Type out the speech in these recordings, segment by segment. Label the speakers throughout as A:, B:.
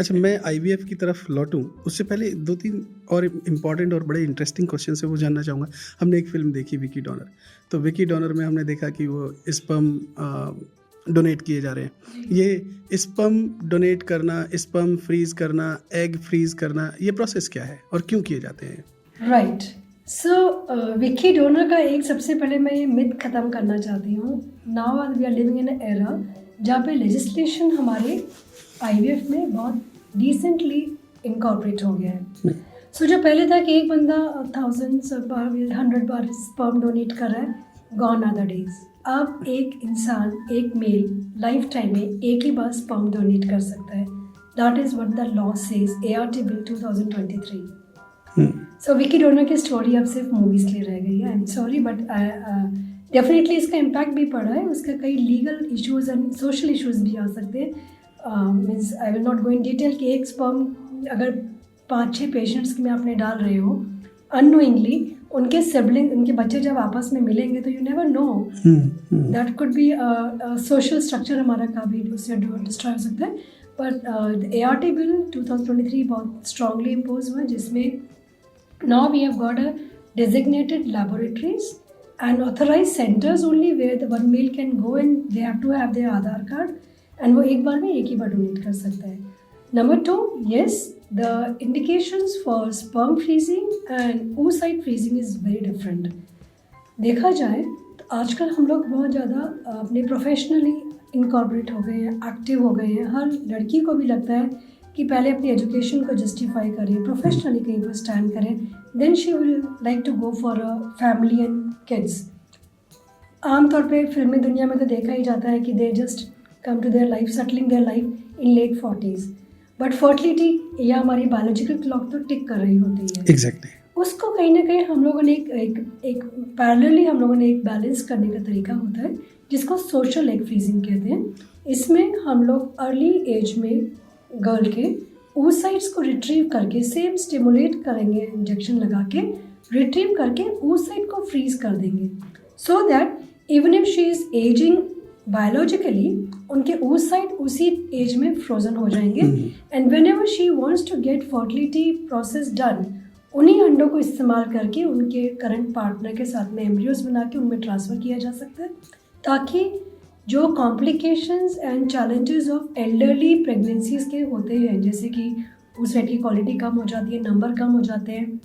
A: अच्छा, मैं आईवीएफ की तरफ लौटूँ, उससे पहले 2-3 और इम्पोर्टेंट और बड़े इंटरेस्टिंग क्वेश्चन है वो जानना चाहूँगा। हमने एक फ़िल्म देखी विकी डोनर, तो विकी डोनर में हमने देखा कि वो स्पर्म डोनेट किए जा रहे हैं।
B: जी।
A: ये स्पर्म डोनेट करना, स्पर्म फ्रीज़ करना, एग फ्रीज़ करना, ये प्रोसेस क्या है और क्यों किए जाते हैं?
B: राइट। सो विकी डोनर का एक सबसे पहले मैं ये मिथ ख़त्म करना चाहती हूँ। Now we are living in an era जहाँ पे लेजिस्लेशन हमारे आईवीएफ में बहुत डिसेंटली इनकॉर्पोरेट हो गया है। सो जो पहले था कि एक बंदा 1000 बार 100 बार स्पर्म डोनेट कर रहा है, गॉन आर द डेज। अब एक इंसान, एक मेल लाइफ टाइम में एक ही बार स्पर्म डोनेट कर सकता है। That is what the law says, ART bill 2023। So Vicky donor की स्टोरी अब सिर्फ मूवीज़ के लिए रह गई है। I am sorry but definitely इसका इम्पैक्ट भी पड़ा है। उसका कई legal issues and social issues भी आ सकते हैं। Means I will not go in detail कि एक स्पर्म अगर 5-6 पेशेंट्स में आपने डाल रहे हो अननोइंगली, उनके सिबलिंग, उनके बच्चे जब आपस में मिलेंगे तो you never know, that could be social structure हमारा काफ़ी उससे डिस्ट्रॉय हो सकता है। बट ART बिल 2023 बहुत स्ट्रांगली इम्पोज हुआ, जिसमें now we have got a designated laboratories and authorized centers only where the one male can go and they have to have their Aadhaar card and वो एक बार में एक ही बार donate कर सकता है। Number 2, yes, the indications for sperm freezing and oocyte freezing is very different. देखा जाए तो आजकल हम लोग बहुत ज़्यादा अपने प्रोफेशनली इनकॉर्पोरेट हो गए हैं, एक्टिव हो गए हैं। हर लड़की को भी लगता है कि पहले अपनी एजुकेशन को जस्टिफाई करें, प्रोफेशनली कहीं पर स्टैंड करें, then she will like to go for a family and kids. आमतौर पे फिल्मी दुनिया में तो देखा ही जाता है कि they just come to their life, settling their life in late 40s। But fertility या हमारी बायोलॉजिकल क्लॉक तो टिक कर रही होती है।
A: एग्जैक्टली।
B: उसको कहीं ना कहीं हम लोगों ने एक पैरेलली हम लोगों ने एक बैलेंस करने का तरीका होता है जिसको सोशल एग फ्रीजिंग कहते हैं। इसमें हम लोग अर्ली एज में गर्ल के oocytes को रिट्रीव करके सेम स्टिमुलेट करेंगे, इंजेक्शन लगा के रिट्रीव करके oocyte को फ्रीज कर देंगे, so that even if she is ageing biologically उनके oocyte उसी एज में फ्रोजन हो जाएंगे। And whenever she wants to get fertility process done, उन्हीं अंडों को इस्तेमाल करके उनके करंट पार्टनर के साथ में एम्ब्रियोज बना के उनमें ट्रांसफ़र किया जा सकता है, ताकि जो complications and challenges of elderly pregnancies के होते हैं, जैसे कि oocyte की क्वालिटी कम हो जाती है, नंबर कम हो जाते हैं,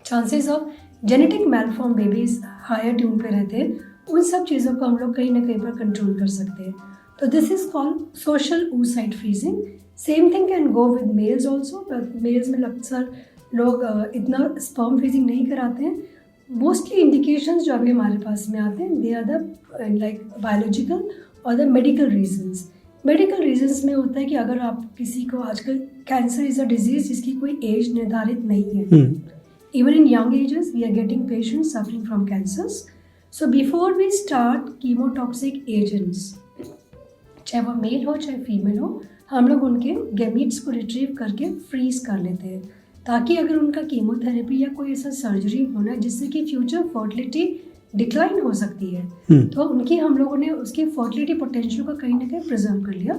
B: chances of genetic malformed babies higher ट्यून पे रहते हैं, उन सब चीज़ों को हम लोग कहीं ना कहीं पर कंट्रोल कर सकते हैं। तो this is called social oocyte freezing. Same thing can go with males also, but males में अक्सर लोग इतना स्पर्म फ्रीजिंग नहीं कराते हैं। मोस्टली इंडिकेशंस जो अभी हमारे पास में आते हैं, they are the like biological और the medical reasons. Medical reasons में होता है कि अगर आप किसी को, आजकल कैंसर इज़ अ डिजीज़ जिसकी कोई एज निर्धारित नहीं है। Even in young ages we are getting patients suffering from cancers. So before we start chemotoxic agents, चाहे वो मेल हो चाहे फीमेल हो, हम लोग उनके गैमीट्स को रिट्रीव करके फ्रीज कर लेते हैं, ताकि अगर उनका कीमोथेरेपी या कोई ऐसा सर्जरी होना है जिससे कि फ्यूचर फर्टिलिटी डिक्लाइन हो सकती है, तो उनकी हम लोगों ने उसकी फर्टिलिटी पोटेंशियल को कहीं ना कहीं प्रिजर्व कर लिया।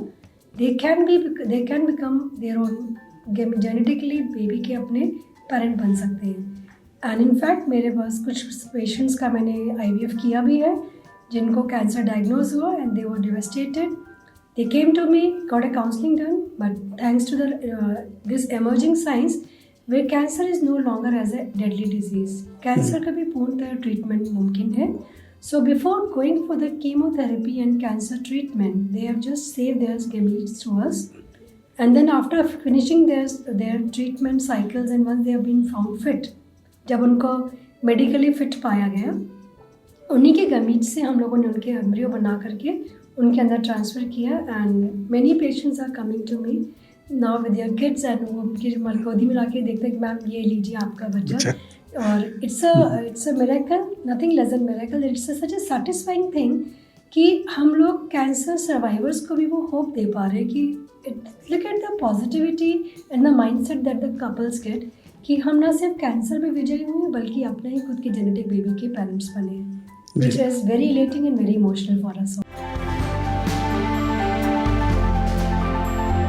B: They can become their own genetically baby के अपने पेरेंट बन सकते हैं। एंड इनफैक्ट मेरे पास कुछ पेशेंट्स का मैंने IVF किया भी है जिनको कैंसर डायग्नोज हुआ and they were devastated. They came to me, got a counselling done, but thanks to this emerging science where cancer is no longer as a deadly disease. Cancer का भी पूर्णतः treatment मुमकिन है। So before going for the chemotherapy and cancer treatment, they have just saved their gametes to us. And then after finishing their treatment cycles and once they have been found fit, जब उनको medically fit पाया गया, उन्हीं के gametes से हम लोगों ने उनके एम्ब्रियो बना करके उनके अंदर ट्रांसफ़र किया। And many patients are coming to me now with their kids and वो उनकी गोदी में लाके देखते हैं कि मैम ये लीजिए आपका बच्चा। और it's a miracle, nothing less than miracle. It's such a satisfying thing कि हम लोग कैंसर सर्वाइवर्स को भी वो होप दे पा रहे हैं कि look at the positivity and the mindset that the couples get, कि हम ना सिर्फ कैंसर में विजयी हुए बल्कि अपने ही खुद के जेनेटिक बेबी के पेरेंट्स बने हैं, which is very elating and very emotional for us.